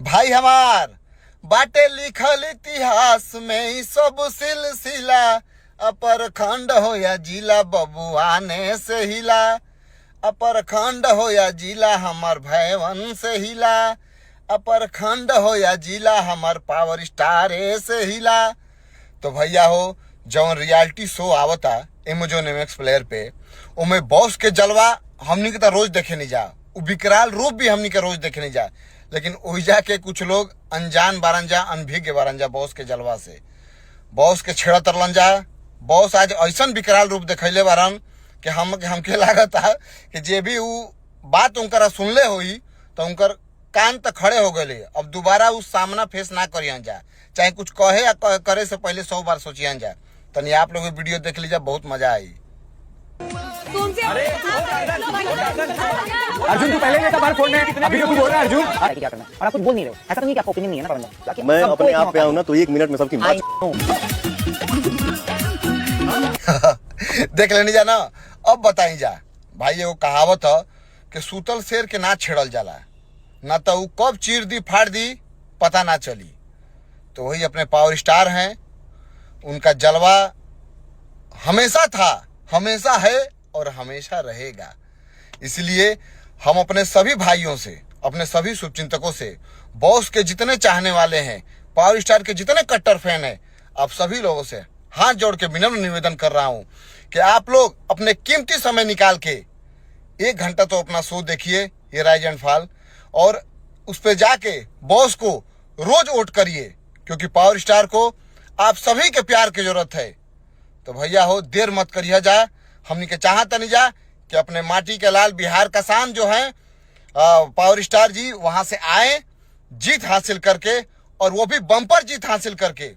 भाई हमार बाटे लिखल इतिहास में ही सब सिलसिला, अपर खंड हो या जिला बबुआने से हिला, अपर खंड हो या जिला हमार भैवन से हिला, अपर खंड हो या जिला हमार पावर स्टारे से हिला। तो भैया हो जौन रियलिटी शो आवता एमेजॉन एमएक्स प्लेयर पे, उमें बॉस के जलवा हमनी के तो रोज देखे नहीं जा, विकराल रूप भी हमनी के रोज देखे नहीं जा, लेकिन ओहिजा के कुछ लोग अनजान बारन जा, अनभिज्ञ बारन जा बॉस के जलवा से, बॉस के छेड़ा तरलन जा। बॉस आज ऐसा विकराल रूप दिखैले बारन कि हमके लागत है कि जे भी उ बात उनकरा सुनले होई तो उनकर कान तक खड़े हो गए, अब दोबारा उस सामना फेस ना करियन जा, चाहे कुछ कहे या करे से पहले 100 बार सोचियन जा। तनी आप लोग वीडियो देख लीजिए, बहुत मजा आई। अर्जुन तू पहले नहीं था बाहर फोन में, कितने अभी कुछ बोल रहा है अर्जुन? क्या करना और आप कुछ बोल नहीं रहे, ऐसा तो नहीं कि आपको ओपिनियन नहीं है ना पढ़ने। मैं अपने आप पे आऊं ना तो 1 मिनट में सबकी बात देख लेनी जा ना। अब बताई जा भाई, एगो कहावत है कि सूतल शेर के ना छेड़ल जाला, ना तो वो कब चीर दी फाड़ दी पता ना चली। तो वही अपने पावर स्टार हैं, उनका जलवा हमेशा था, हमेशा है और हमेशा रहेगा। इसलिए हम अपने सभी भाइयों से, अपने सभी शुभचिंतकों से, बॉस के जितने चाहने वाले हैं, पावर स्टार के जितने कट्टर फैन हैं, आप सभी लोगों से हाथ जोड़ के विनम्र निवेदन कर रहा हूं कि आप लोग अपने कीमती समय निकाल के 1 घंटा तो अपना शो देखिए, ये राइज एंड फॉल, और उस पर जाके बॉस को रोज वोट करिए, क्योंकि पावर स्टार को आप सभी के प्यार की जरूरत है। तो भैया हो देर मत करिए जा, हमनी के चाहता नहीं जा कि अपने माटी के लाल बिहार का शान जो है पावर स्टार जी वहां से आए जीत हासिल करके, और वो भी बम्पर जीत हासिल करके।